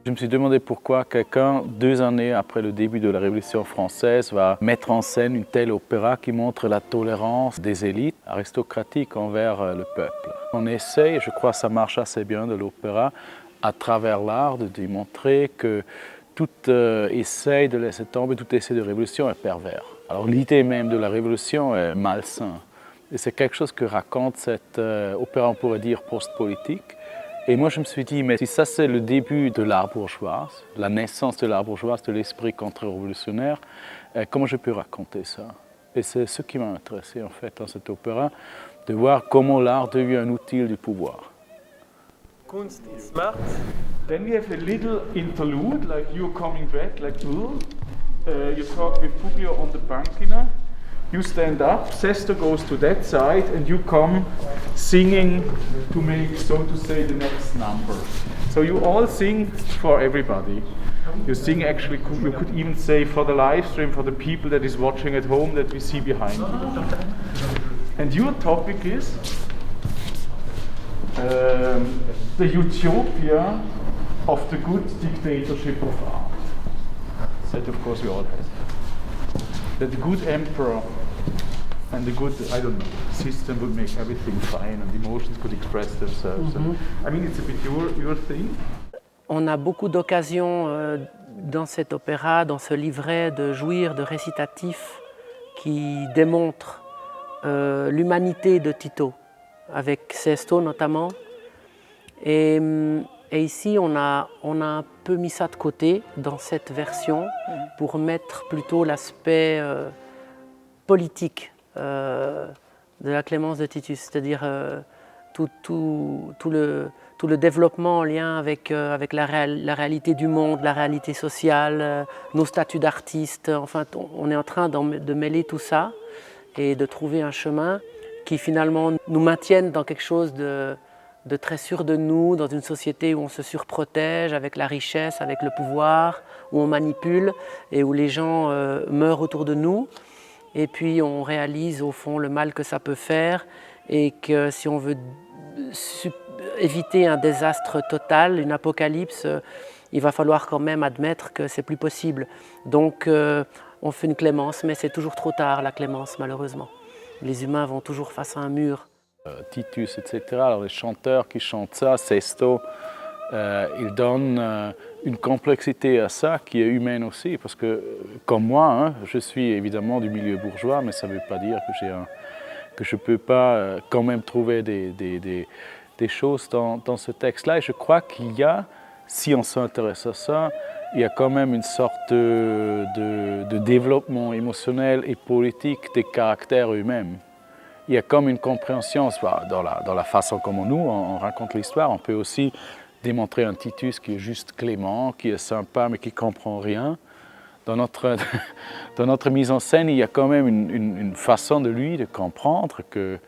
Je me suis demandé pourquoi quelqu'un, 2 années après le début de la Révolution française, va mettre en scène une telle opéra qui montre la tolérance des élites aristocratiques envers le peuple. On essaye, je crois que ça marche assez bien de l'opéra, à travers l'art, de démontrer que tout essai de laisser tomber, tout essai de révolution est pervers. Alors l'idée même de la révolution est malsain. Et c'est quelque chose que raconte cette opéra, on pourrait dire, post-politique. Et moi, je me suis dit, mais si ça, c'est le début de l'art bourgeois, la naissance de l'art bourgeois, de l'esprit contre-révolutionnaire, comment je peux raconter ça? Et c'est ce qui m'a intéressé, en fait, dans cet opéra, de voir comment l'art devient un outil du pouvoir. Kunst is smart. Then we have a little interlude, like you're coming back, like, you talk with Publio on the Bankina. You stand up, Sesto goes to that side, and you come singing to make, so to say, the next number. So you all sing for everybody. You sing actually, you could even say for the live stream, for the people that is watching at home that we see behind you. And your topic is the utopia of the good dictatorship of art. That of course we all have. That the good emperor and the good, I don't know, system would make everything fine and emotions could express themselves. I mean, it's a bit your thing. On a beaucoup d'occasions dans cet opéra, dans ce livret, de jouir de récitatifs qui démontrent l'humanité de Tito, avec Sesto notamment. Et ici, on a un peu mis ça de côté dans cette version pour mettre plutôt l'aspect politique de la clémence de Titus, c'est-à-dire tout le développement en lien avec la réalité du monde, la réalité sociale, nos statuts d'artistes. Enfin, on est en train de mêler tout ça et de trouver un chemin qui finalement nous maintienne dans quelque chose de très sûr de nous, dans une société où on se surprotège avec la richesse, avec le pouvoir, où on manipule et où les gens meurent autour de nous. Et puis on réalise au fond le mal que ça peut faire et que si on veut éviter un désastre total, une apocalypse, il va falloir quand même admettre que c'est plus possible. Donc on fait une clémence, mais c'est toujours trop tard la clémence malheureusement. Les humains vont toujours face à un mur. Titus, etc. Alors les chanteurs qui chantent ça, Sesto, ils donnent une complexité à ça qui est humaine aussi, parce que comme moi, hein, je suis évidemment du milieu bourgeois, mais ça ne veut pas dire que je ne peux pas quand même trouver des choses dans ce texte-là. Et je crois qu'il y a, si on s'intéresse à ça, il y a quand même une sorte de développement émotionnel et politique des caractères eux-mêmes. Il y a comme une compréhension dans la façon comme nous, on raconte l'histoire. On peut aussi démontrer un Titus qui est juste clément, qui est sympa mais qui ne comprend rien. Dans notre mise en scène, il y a quand même une façon de lui de comprendre qu'il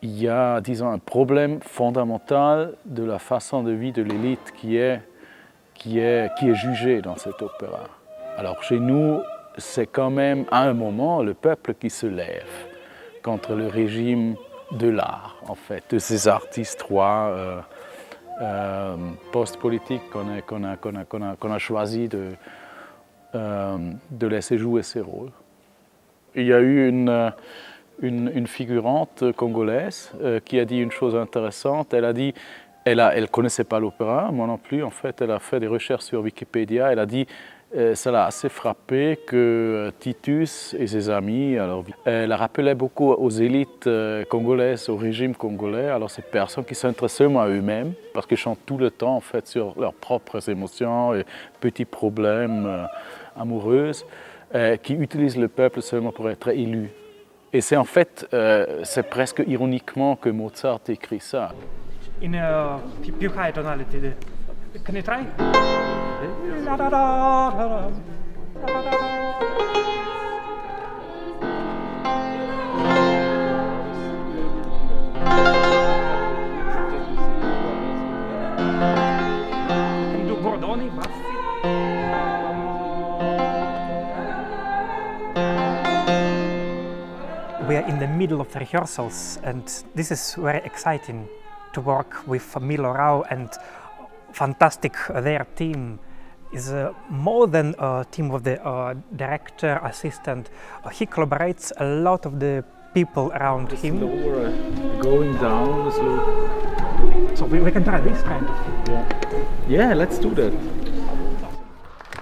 y a, disons, un problème fondamental de la façon de vie de l'élite qui est jugée dans cet opéra. Alors chez nous, c'est quand même à un moment le peuple qui se lève contre le régime de l'art, en fait, de ces artistes rois post-politiques qu'on a choisi de laisser jouer ces rôles. Il y a eu une figurante congolaise qui a dit une chose intéressante. Elle a dit, elle ne connaissait pas l'opéra, moi non plus, en fait, elle a fait des recherches sur Wikipédia, elle a dit ça l'a assez frappé que Titus et ses amis, la rappelaient beaucoup aux élites congolaises, au régime congolais. Alors ces personnes qui s'intéressent seulement à eux-mêmes, parce qu'ils chantent tout le temps en fait sur leurs propres émotions et petits problèmes amoureux, qui utilisent le peuple seulement pour être élus. Et c'est en fait, c'est presque ironiquement que Mozart écrit ça. In a più high tonality. Can you try? Can do bordoni, bassi. We are in the middle of the rehearsals, and this is very exciting to work with Milo Rau and fantastic their team. is more than a team of the director, assistant. He collaborates a lot of the people around him. Slower, going down slow. So we can try this kind of thing. Yeah, let's do that.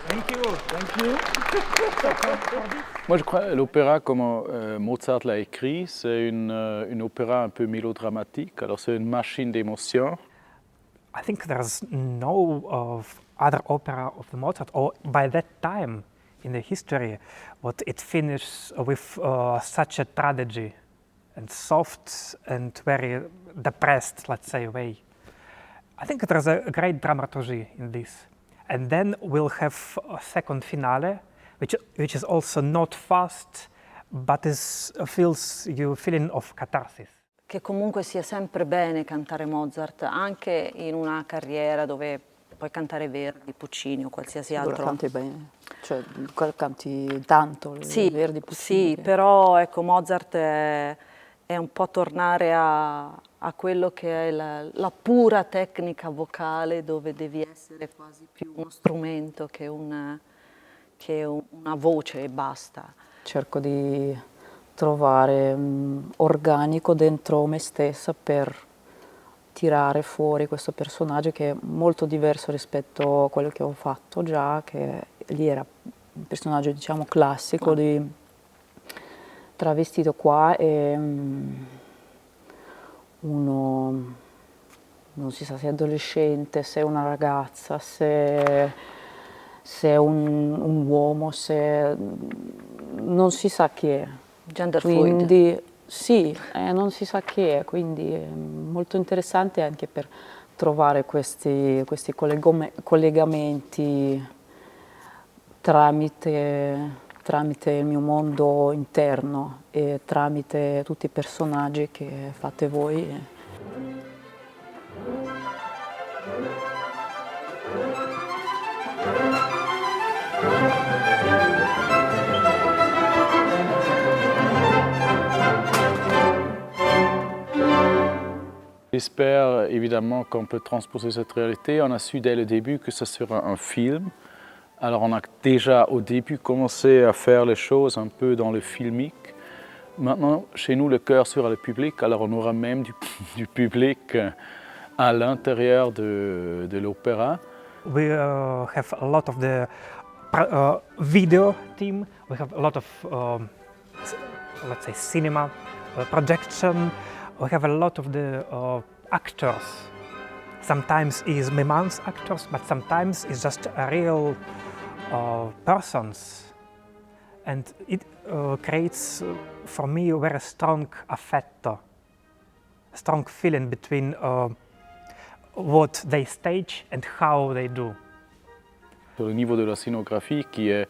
Thank you. Thank you. Moi, je crois que l'opéra, comme Mozart l'a écrit, c'est une opéra un peu mélodramatique. Alors, c'est une machine d'émotion. I think there's no other opera of the Mozart, or by that time in the history, what it finishes with such a tragedy and soft and very depressed, let's say, way. I think there's a great dramaturgy in this. And then we'll have a second finale, which is also not fast, but feels you feeling of catharsis. Che comunque sia sempre bene cantare Mozart, anche in una carriera dove puoi cantare Verdi, Puccini o qualsiasi altro. Allora canti bene, cioè canti tanto, Sì, Verdi, Puccini. sì, però ecco, Mozart è un po' tornare a quello che è la pura tecnica vocale, dove devi essere quasi più uno strumento che una voce e basta. Cerco di trovare organico dentro me stessa per tirare fuori questo personaggio che è molto diverso rispetto a quello che ho fatto già, che lì era un personaggio diciamo classico di travestito qua e uno non si sa se è adolescente, se è una ragazza, se è un uomo, se non si sa chi è. Gender fluid. Quindi sì, non si sa chi è, quindi è molto interessante anche per trovare questi collegamenti tramite il mio mondo interno e tramite tutti i personaggi che fate voi. J'espère évidemment qu'on peut transposer cette réalité. On a su dès le début que ce sera un film. Alors on a déjà au début commencé à faire les choses un peu dans le filmique. Maintenant, chez nous, le cœur sera le public. Alors on aura même du public à l'intérieur de l'opéra. We have a lot of the video team. We have a lot of, let's say, cinema projection. We have a lot of the actors. Sometimes it's mimeance actors, but sometimes it's just real persons. And it creates, for me, a very strong affetto, a strong feeling between what they stage and how they do. Au niveau de la scénographie, qui est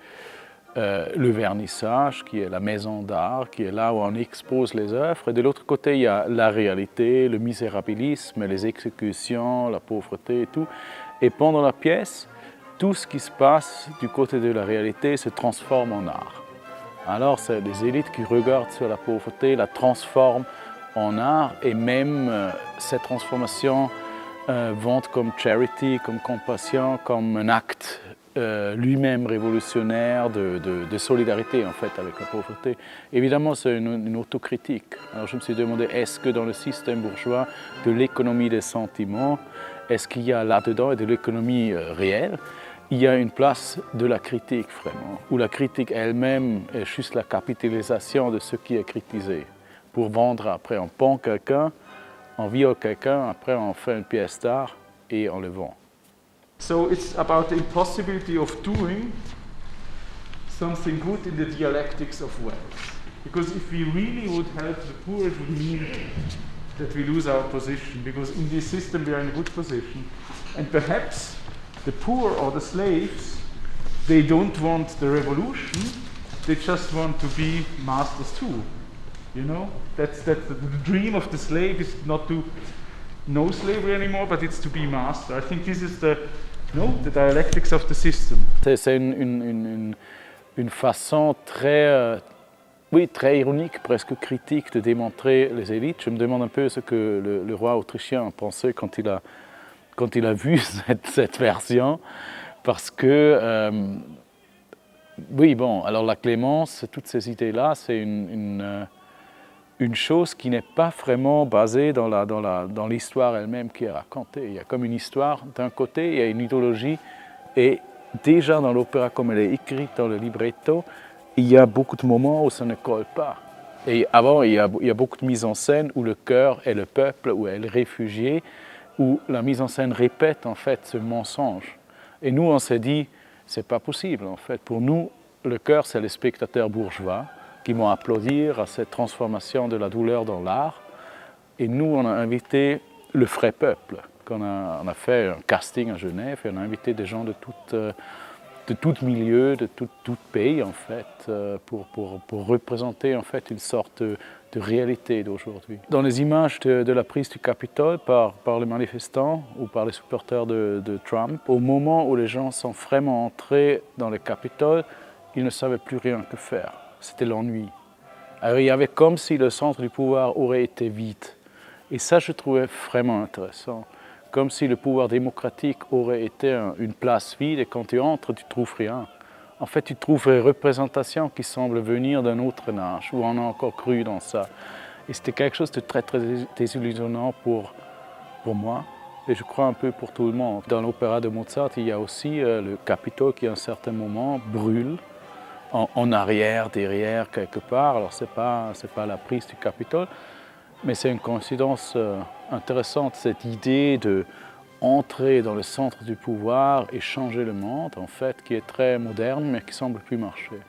le vernissage, qui est la maison d'art, qui est là où on expose les œuvres. Et de l'autre côté, il y a la réalité, le misérabilisme, les exécutions, la pauvreté et tout. Et pendant la pièce, tout ce qui se passe du côté de la réalité se transforme en art. Alors, c'est les élites qui regardent sur la pauvreté, la transforment en art, et même cette transformation vont comme charity, comme compassion, comme un acte lui-même révolutionnaire de solidarité en fait avec la pauvreté. Évidemment, c'est une autocritique. Alors je me suis demandé, est-ce que dans le système bourgeois de l'économie des sentiments, est-ce qu'il y a là-dedans et de l'économie réelle, il y a une place de la critique vraiment, où la critique elle-même est juste la capitalisation de ce qui est critisé. Pour vendre après, on pend quelqu'un, on viole quelqu'un, après on fait une pièce d'art et on le vend. So it's about the impossibility of doing something good in the dialectics of wealth. Because if we really would help the poor, it would mean that we lose our position. Because in this system we are in a good position. And perhaps the poor or the slaves, they don't want the revolution, they just want to be masters too. You know? That's the dream of the slave is not to know slavery anymore, but it's to be master. I think this is the dialectics of the system. C'est une façon très, très ironique, presque critique de démontrer les élites. Je me demande un peu ce que le roi autrichien pensait quand il a vu cette version, Parce que, oui, bon, alors la clémence, toutes ces idées-là, c'est une chose qui n'est pas vraiment basée dans l'histoire elle-même qui est racontée. Il y a comme une histoire d'un côté, il y a une idéologie, et déjà dans l'opéra comme elle est écrite dans le libretto, il y a beaucoup de moments où ça ne colle pas. Et avant, il y a beaucoup de mises en scène où le chœur est le peuple, où est le réfugié, où la mise en scène répète en fait ce mensonge. Et nous, on s'est dit, c'est pas possible en fait. Pour nous, le chœur, c'est les spectateurs bourgeois qui vont applaudir à cette transformation de la douleur dans l'art. Et nous, on a invité le vrai peuple. On a fait un casting à Genève et on a invité des gens de tout milieu, de tout pays en fait, pour représenter en fait une sorte de réalité d'aujourd'hui. Dans les images de la prise du Capitole par les manifestants ou par les supporters de Trump, au moment où les gens sont vraiment entrés dans le Capitole, ils ne savaient plus rien que faire. C'était l'ennui. Alors il y avait comme si le centre du pouvoir aurait été vide. Et ça, je trouvais vraiment intéressant. Comme si le pouvoir démocratique aurait été une place vide et quand tu entres, tu ne trouves rien. En fait, tu trouves des représentations qui semblent venir d'un autre âge, où on a encore cru dans ça. Et c'était quelque chose de très, très désillusionnant pour moi, et je crois un peu pour tout le monde. Dans l'opéra de Mozart, il y a aussi le Capitole qui, à un certain moment, brûle, en arrière, derrière, quelque part. Alors, ce n'est pas la prise du Capitole, mais c'est une coïncidence intéressante, cette idée d'entrer dans le centre du pouvoir et changer le monde, en fait, qui est très moderne, mais qui semble plus marcher.